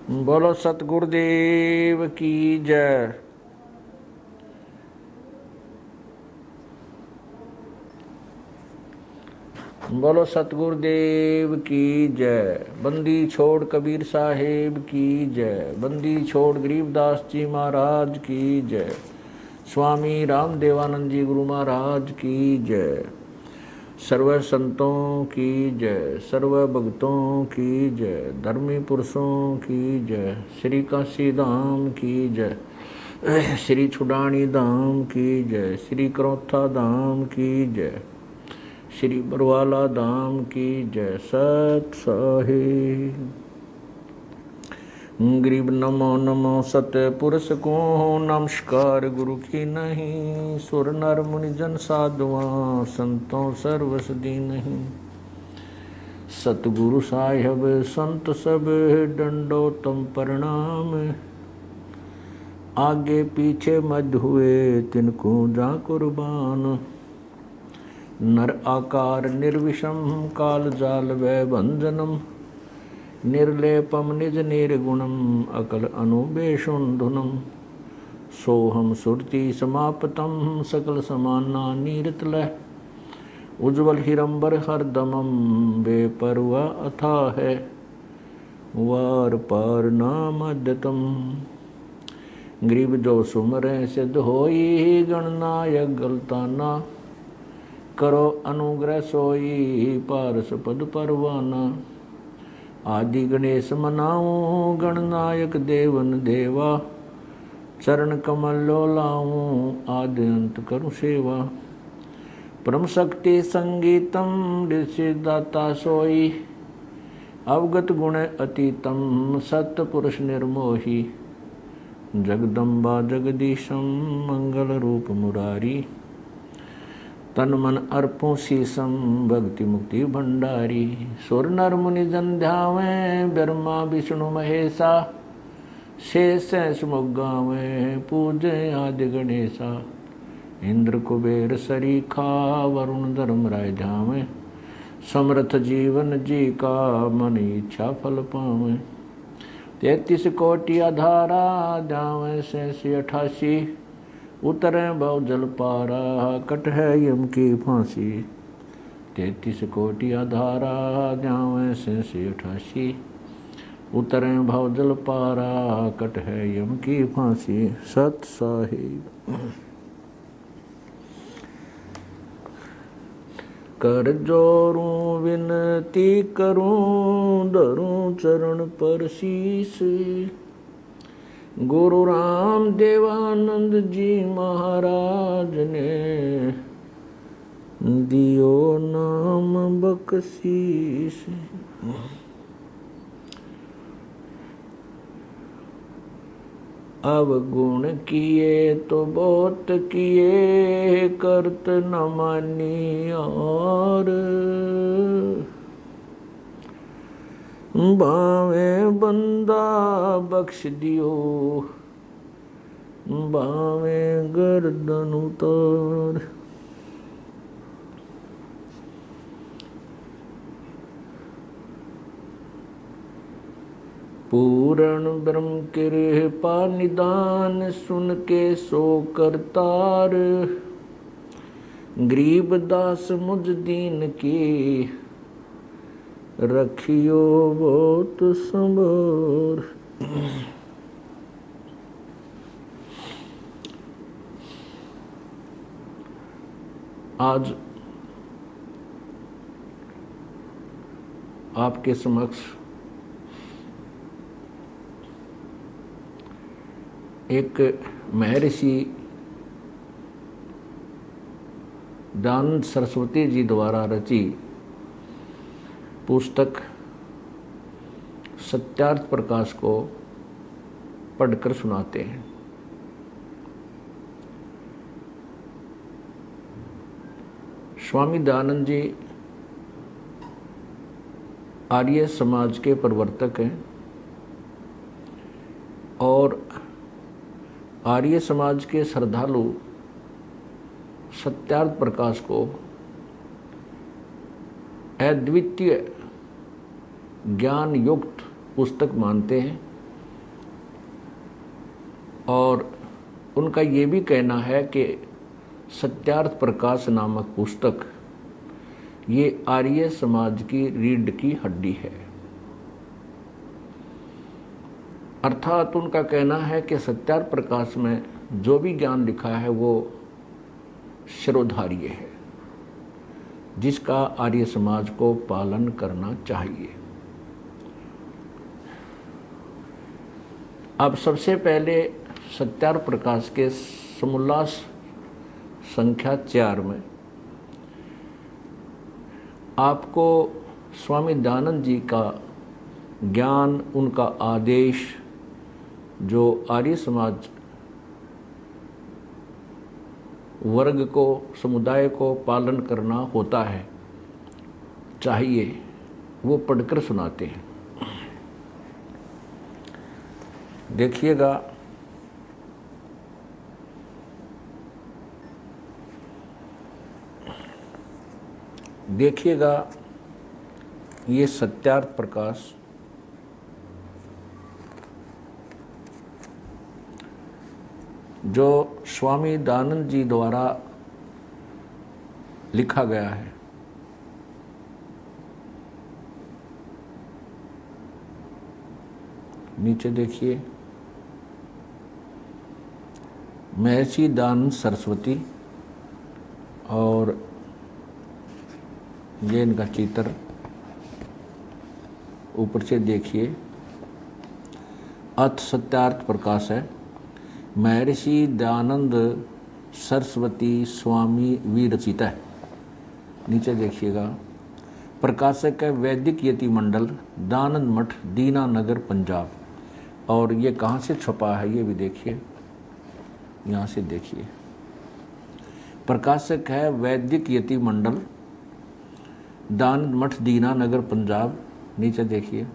बोलो सतगुरुदेव की जय। बोलो सतगुरुदेव की जय। बंदी छोड़ कबीर साहेब की जय। बंदी छोड़ गरीबदास जी महाराज की जय। स्वामी रामदेवानंद जी गुरु महाराज की जय। सर्व संतों की जय। सर्व भक्तों की जय। धर्मी पुरुषों की जय। श्री काशी धाम की जय। श्री छुडानी धाम की जय। श्री करौथा धाम की जय। श्री बरवाला धाम की जय। सत साहिब। गरीब नमो नमो सत्य पुरुष को नमस्कार गुरु की नहीं। सुर नर मुनि जन साधुआं संतों सर्वसदी नहीं। सतगुरु साहिब संत सब दंडोतम प्रणाम। आगे पीछे मध्य हुए तिनको जा कुर्बान। नर आकार निर्विषम काल जाल वै भंजनम। निर्लेपम निज निर्गुणम अकल अनुबेशुंधुनम। सोहम सुरति समापतम सकल समाना नीरतलह। उज्ज्वल हिरंबर हरदमम बेपरवा अथा है। वार पार नामद्यतम। गरीब जो सुमरे सिद्ध होई गणनायक गलताना। करो अनुग्रह सोई पारस पद परवाना। आदि गणेश मनाऊं गणनायक देवन देवा। चरण कमल लो लाऊं आदि अंत करूं सेवा। परम शक्ति संगीतम ऋषि दाता सोई। अवगत गुण अतीतम सत्य पुरुष निर्मोही। जगदम्बा जगदीशम मंगल रूप मुरारी। तन मन अर्पों शीसम भक्ति मुक्ति भंडारी। सुर नर मुनि जन ध्यावें ब्रह्मा विष्णु महेशा। शेष मुख गावें पूजे आदि गणेशा। इंद्र कुबेर सरीखा वरुण धर्मराय ध्यावें। समर्थ जीवन जी का मन इच्छा फल पावें। 33 कोटि आधारा ध्यावें 88। उतरे भव जल पारा कट है यम की फांसी। 33 कोटि आधारा ध्यावें 88। उतरे भव जल पारा कट है यम की फांसी। सत साहिब। कर जोरूं विनती करूं धरूं चरण पर शीस। गुरु राम देवानंद जी महाराज ने दियो नाम बख्शीश। अवगुण किए तो बहुत किए करत न मानी और। बावे बंदा बख्श दियो बावे गर्दन उतार। पूर्ण ब्रह्म कृपा निदान सुन के सो करतार। गरीब दास मुझ दीन की रखियो बहुत संभार। आज आपके समक्ष एक महर्षि दयानंद सरस्वती जी द्वारा रची पुस्तक सत्यार्थ प्रकाश को पढ़कर सुनाते हैं। स्वामी दयानंद जी आर्य समाज के प्रवर्तक हैं और आर्य समाज के श्रद्धालु सत्यार्थ प्रकाश को अद्वितीय ज्ञान युक्त पुस्तक मानते हैं और उनका ये भी कहना है कि सत्यार्थ प्रकाश नामक पुस्तक ये आर्य समाज की रीढ़ की हड्डी है। अर्थात उनका कहना है कि सत्यार्थ प्रकाश में जो भी ज्ञान लिखा है वो सर्वधार्य है, जिसका आर्य समाज को पालन करना चाहिए। अब सबसे पहले सत्यार्थ प्रकाश के समोल्लास संख्या 4 में आपको स्वामी दयानंद जी का ज्ञान, उनका आदेश जो आर्य समाज वर्ग को, समुदाय को पालन करना होता है चाहिए, वो पढ़कर सुनाते हैं। देखिएगा, देखिएगा ये सत्यार्थ प्रकाश जो स्वामी दयानंद जी द्वारा लिखा गया है। नीचे देखिए, महर्षि दयानंद सरस्वती, और ये इनका चित्र ऊपर से देखिए, अथ सत्यार्थ प्रकाश है। महर्षि दयानंद सरस्वती स्वामी विरचित है। नीचे देखिएगा, प्रकाशक है वैदिक यति मंडल, दयानंद मठ, दीनानगर, पंजाब। और ये कहाँ से छपा है ये भी देखिए, यहाँ से देखिए। प्रकाशक है वैदिक यति मंडल, दयानंद मठ, दीनानगर, पंजाब। नीचे देखिए,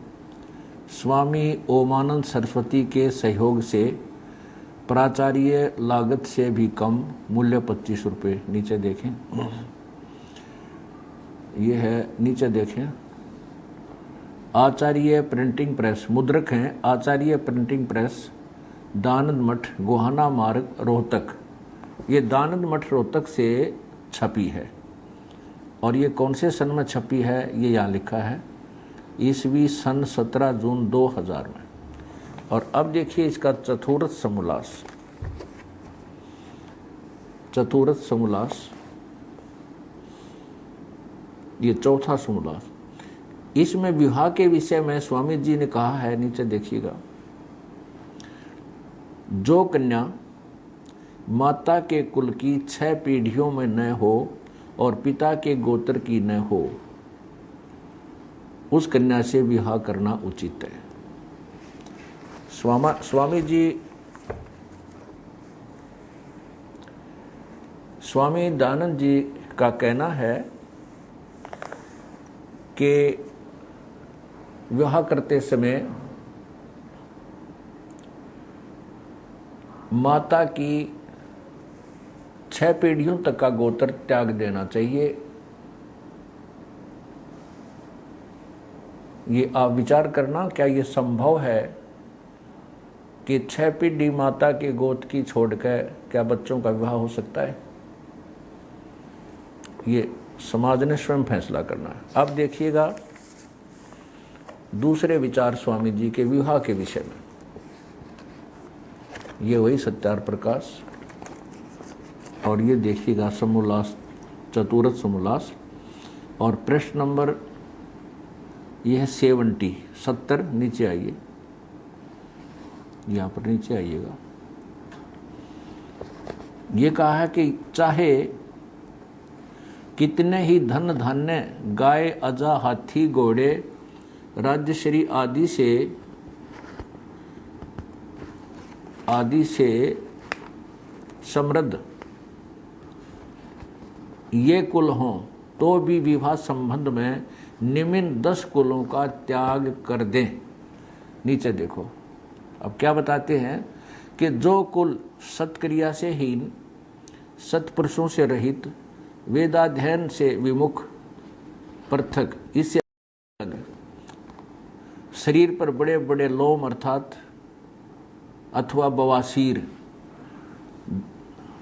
स्वामी ओमानंद सरस्वती के सहयोग से प्राचार्य लागत से भी कम, मूल्य 25 रुपये। नीचे देखें, ये है, नीचे देखें, आचार्य प्रिंटिंग प्रेस, मुद्रक हैं आचार्य प्रिंटिंग प्रेस, दयानंद मठ, गोहाना मार्ग, रोहतक। ये दयानंद मठ रोहतक से छपी है। और ये कौन से सन में छपी है ये यहाँ लिखा है, ईस्वी सन 17 जून 2000 में। और अब देखिए इसका चतुर्थ समोल्लास, चतुर्थ समोल्लास, ये चौथा समोल्लास। इसमें विवाह के विषय में स्वामी जी ने कहा है, नीचे देखिएगा, जो कन्या माता के कुल की 6 पीढ़ियों में न हो और पिता के गोत्र की न हो, उस कन्या से विवाह करना उचित है। स्वामी दयानंद जी का कहना है कि विवाह करते समय माता की 6 पीढ़ियों तक का गोत्र त्याग देना चाहिए। ये आप विचार करना, क्या ये संभव है कि 6 पीढ़ी माता के गोत्र की छोड़कर क्या बच्चों का विवाह हो सकता है? ये समाज ने स्वयं फैसला करना है। अब देखिएगा दूसरे विचार स्वामी जी के विवाह के विषय में। ये वही सत्यार्थ प्रकाश, और ये देखिएगा समोल्लास, चतुर्थ समोल्लास, और प्रश्न नंबर ये है 70। नीचे आइए, यहाँ पर नीचे आइएगा। ये कहा है कि चाहे कितने ही धन धान्य, गाय, अजा, हाथी, घोड़े, राज्यश्री आदि से समृद्ध ये कुल हों, तो भी विवाह संबंध में निम्न 10 कुलों का त्याग कर दें। नीचे देखो, अब क्या बताते हैं कि जो कुल सत्क्रिया से हीन, सत्पुरुषों से रहित, वेदाध्ययन से विमुख, पृथक, इससे अलग, शरीर पर बड़े बड़े लोम अर्थात अथवा बवासीर,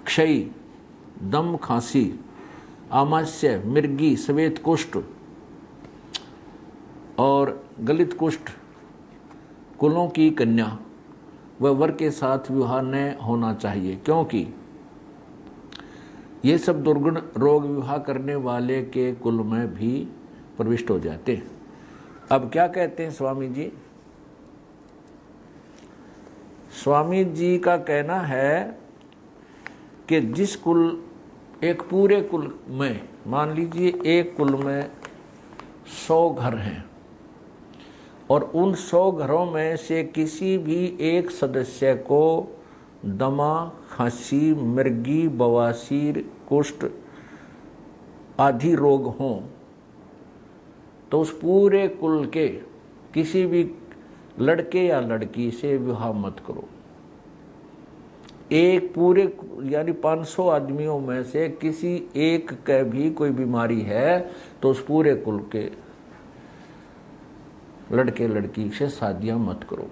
क्षय, दम खांसी, आमाशय, मिर्गी, श्वेत कुष्ठ और गलित कुष्ठ कुलों की कन्या व वर के साथ विवाह न होना चाहिए, क्योंकि ये सब दुर्गुण रोग विवाह करने वाले के कुल में भी प्रविष्ट हो जाते हैं। अब क्या कहते हैं स्वामी जी? स्वामी जी का कहना है कि जिस कुल, एक पूरे कुल में, मान लीजिए एक कुल में 100 घर हैं और उन 100 घरों में से किसी भी एक सदस्य को दमा, खांसी, मिर्गी, बवासीर, कुष्ठ आदि रोग हों, तो उस पूरे कुल के किसी भी लड़के या लड़की से विवाह मत करो। एक पूरे यानी 500 आदमियों में से किसी एक के भी कोई बीमारी है तो उस पूरे कुल के लड़के लड़की से शादियां मत करो।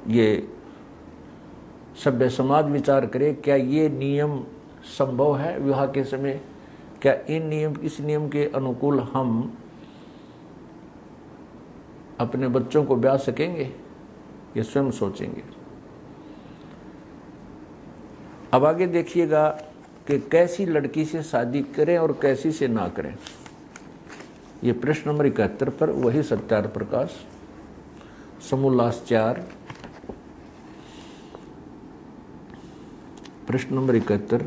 ये सभ्य समाज विचार करे, क्या ये नियम संभव है विवाह के समय? क्या इस नियम के अनुकूल हम अपने बच्चों को ब्याह सकेंगे? ये स्वयं सोचेंगे। अब आगे देखिएगा कि कैसी लड़की से शादी करें और कैसी से ना करें। ये प्रश्न नंबर 71 पर वही सत्यार्थ प्रकाश, समोल्लास 4, प्रश्न नंबर 71।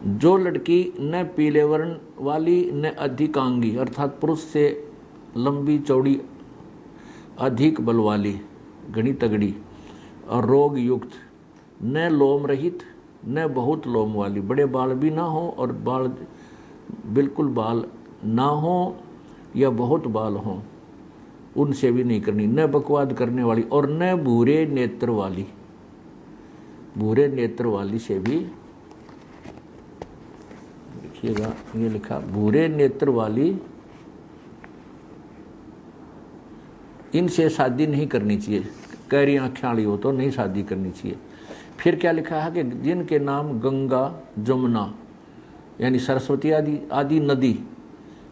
जो लड़की न पीले वर्ण वाली न अधिकांगी अर्थात पुरुष से लंबी चौड़ी, अधिक बल वाली, घनी तगड़ी और रोग युक्त, न लोम रहित न बहुत लोम वाली, बड़े बाल भी ना हो और बाल बिल्कुल बाल ना हो या बहुत बाल हो, उनसे भी नहीं करनी। न बकवाद करने वाली और न भूरे नेत्र वाली। भूरे नेत्र वाली से भी, देखिएगा ये लिखा, भूरे नेत्र वाली, इनसे शादी नहीं करनी चाहिए। कैरी आँखें वाली हो तो नहीं शादी करनी चाहिए। फिर क्या लिखा है कि जिनके नाम गंगा, जमुना यानी सरस्वती आदि नदी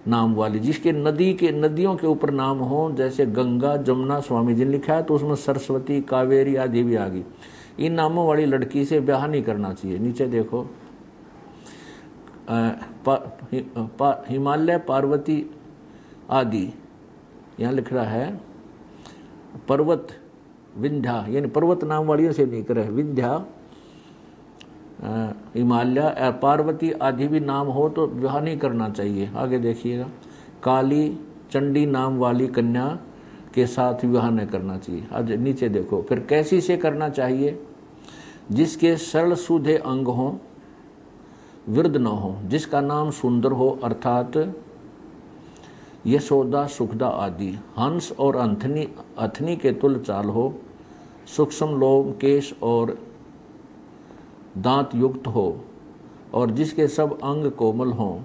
नाम वाली, जिसके नदियों के ऊपर नाम हो, जैसे गंगा, जमुना स्वामी जी ने लिखा है, तो उसमें सरस्वती, कावेरी आदि भी आ गई। इन नामों वाली लड़की से ब्याह नहीं करना चाहिए। नीचे देखो, हिमालय, पार्वती आदि, यहाँ लिख रहा है पर्वत, विंध्या यानी पर्वत नाम वालियों से नहीं करे। विंध्या, हिमालय, पार्वती आदि भी नाम हो तो विवाह नहीं करना चाहिए। आगे देखिएगा, काली, चंडी नाम वाली कन्या के साथ विवाह नहीं करना चाहिए। आज नीचे देखो, फिर कैसी से करना चाहिए? जिसके सरल सूधे अंग हों, वृद्ध न हो, जिसका नाम सुंदर हो अर्थात यशोदा, सुखदा आदि, हंस और अथनी के तुल्य चाल हो, सूक्ष्म लोम, केश और दांत युक्त हो और जिसके सब अंग कोमल हों,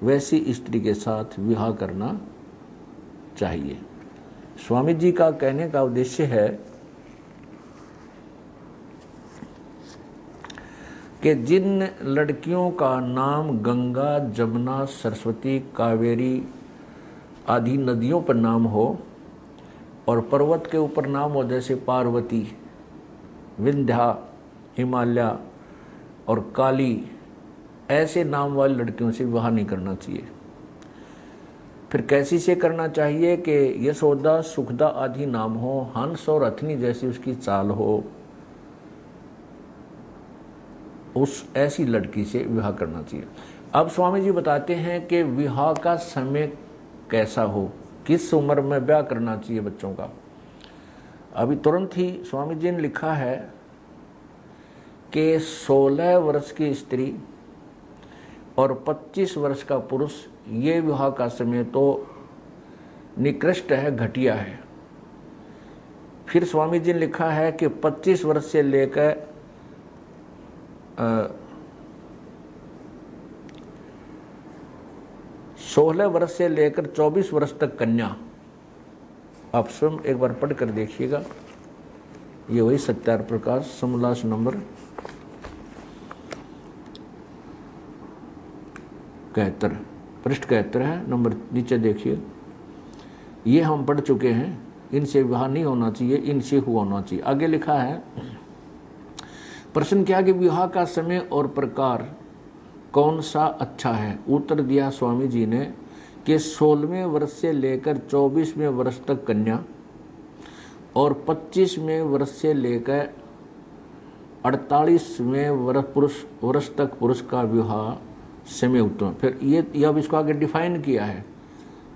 वैसी स्त्री के साथ विवाह करना चाहिए। स्वामी जी का कहने का उद्देश्य है कि जिन लड़कियों का नाम गंगा, जमुना, सरस्वती, कावेरी आदि नदियों पर नाम हो और पर्वत के ऊपर नाम हो, जैसे पार्वती, विंध्या, हिमालय और काली, ऐसे नाम वाली लड़कियों से विवाह नहीं करना चाहिए। फिर कैसी से करना चाहिए कि यशोदा, सुखदा आदि नाम हो, हंस और अथनी जैसी उसकी चाल हो, उस ऐसी लड़की से विवाह करना चाहिए। अब स्वामी जी बताते हैं कि विवाह का समय कैसा हो, किस उम्र में ब्याह करना चाहिए बच्चों का। अभी तुरंत ही स्वामी जी ने लिखा है कि 16 वर्ष की स्त्री और 25 वर्ष का पुरुष, ये विवाह का समय तो निकृष्ट है, घटिया है। फिर स्वामी जी ने लिखा है कि 25 वर्ष से लेकर 16 वर्ष से लेकर 24 वर्ष तक कन्या, आप स्वयं एक बार पढ़ कर देखिएगा। ये वही सत्यार प्रकाश समोल्लास नंबर 71, पृष्ठ 71 है, नंबर नीचे देखिए। ये हम पढ़ चुके हैं, इनसे विवाह नहीं होना चाहिए, इनसे हुआ होना चाहिए। आगे लिखा है, प्रश्न किया कि विवाह का समय और प्रकार कौन सा अच्छा है। उत्तर दिया स्वामी जी ने कि 16वें वर्ष से लेकर 24वें वर्ष तक कन्या और 25वें वर्ष से लेकर 48वें वर्ष तक पुरुष का विवाह समय उत्तम। फिर ये अब इसको आगे डिफाइन किया है,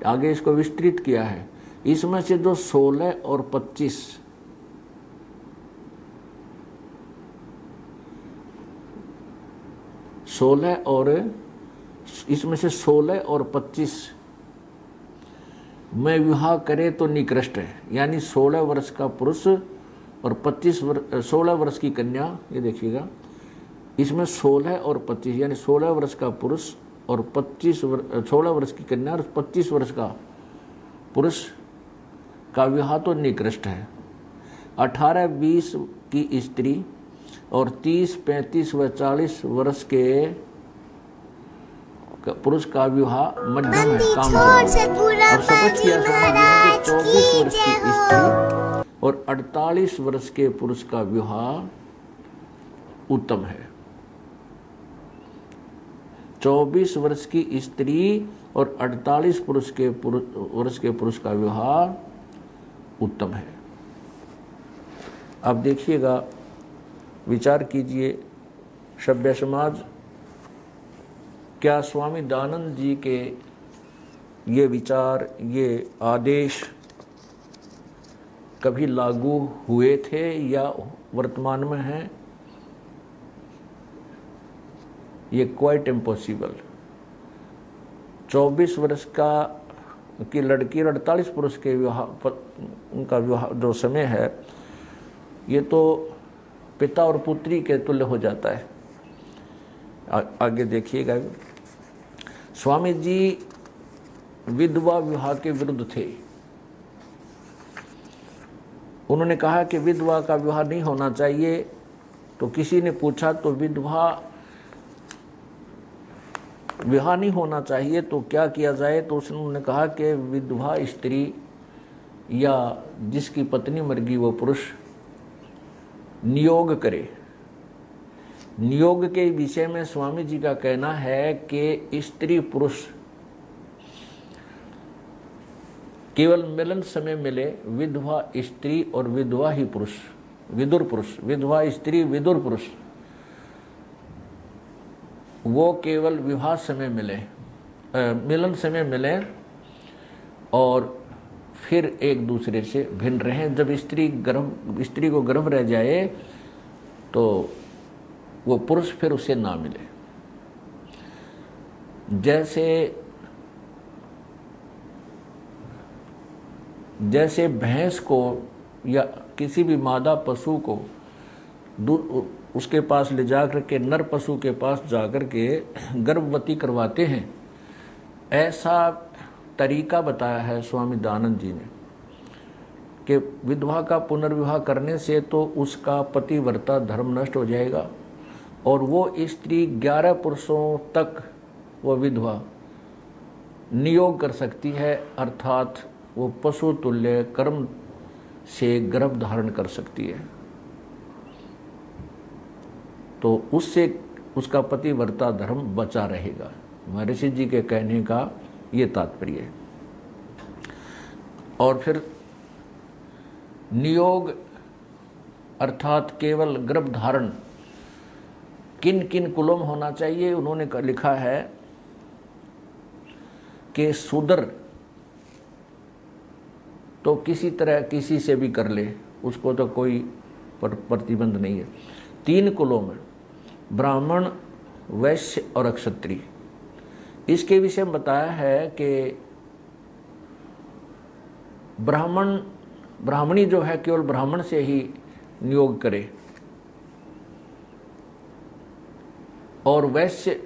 आगे इसको विस्तृत किया है। इसमें से जो 16 और 25 इसमें से 16 और 25 में विवाह करे तो निकृष्ट है। यानी 16 वर्ष का पुरुष और 16 वर्ष की कन्या, ये देखिएगा, इसमें 16 और 25 यानी 16 वर्ष का पुरुष और 16 वर्ष की कन्या और 25 वर्ष का पुरुष का विवाह तो निकृष्ट है। 18-20 की स्त्री और 30, 35 व 40 वर्ष के पुरुष का विवाह मध्यम है, काम और शपथ किया स्वामी जी ने कि 24 वर्ष की स्त्री और 48 वर्ष के पुरुष का विवाह उत्तम है। 24 वर्ष की स्त्री और 48 वर्ष के पुरुष का विवाह उत्तम है। अब देखिएगा, विचार कीजिए, सभ्य समाज, क्या स्वामी दयानंद जी के ये विचार, ये आदेश कभी लागू हुए थे या वर्तमान में हैं? ये क्वाइट इम्पॉसिबल। 24 वर्ष की लड़की और 48 पुरुष के विवाह, उनका विवाह जो समय है, ये तो पिता और पुत्री के तुल्य हो जाता है। आगे देखिएगा, स्वामी जी विधवा विवाह के विरुद्ध थे। उन्होंने कहा कि विधवा का विवाह नहीं होना चाहिए। तो किसी ने पूछा तो विवाह नहीं होना चाहिए तो क्या किया जाए। तो उन्होंने कहा कि विधवा स्त्री या जिसकी पत्नी मर गई वो पुरुष नियोग करे। नियोग के विषय में स्वामी जी का कहना है कि स्त्री पुरुष केवल मिलन समय मिले, विधवा स्त्री और विधवा ही पुरुष, विदुर पुरुष, विधवा स्त्री विदुर पुरुष, वो केवल विवाह समय मिले, मिलन समय मिले और फिर एक दूसरे से भिन्न रहें। जब स्त्री को गर्भ रह जाए तो वो पुरुष फिर उसे ना मिले। जैसे भैंस को या किसी भी मादा पशु को उसके पास ले जाकर के नर पशु के पास जाकर के गर्भवती करवाते हैं, ऐसा तरीका बताया है स्वामी दयानंद जी ने कि विधवा का पुनर्विवाह करने से तो उसका पतिव्रता धर्म नष्ट हो जाएगा और वो स्त्री 11 पुरुषों तक वो विधवा नियोग कर सकती है, अर्थात वो पशु तुल्य कर्म से गर्भ धारण कर सकती है। तो उससे उसका पतिव्रता धर्म बचा रहेगा। महर्षि जी के कहने का ये तात्पर्य है। और फिर नियोग अर्थात केवल गर्भ धारण किन किन कुलों में होना चाहिए, उन्होंने लिखा है कि शूद्र तो किसी तरह किसी से भी कर ले, उसको तो कोई प्रतिबंध नहीं है। 3 कुलों में ब्राह्मण, वैश्य और क्षत्रिय, इसके विषय में बताया है कि ब्राह्मणी जो है केवल ब्राह्मण से ही नियोग करे और वैश्य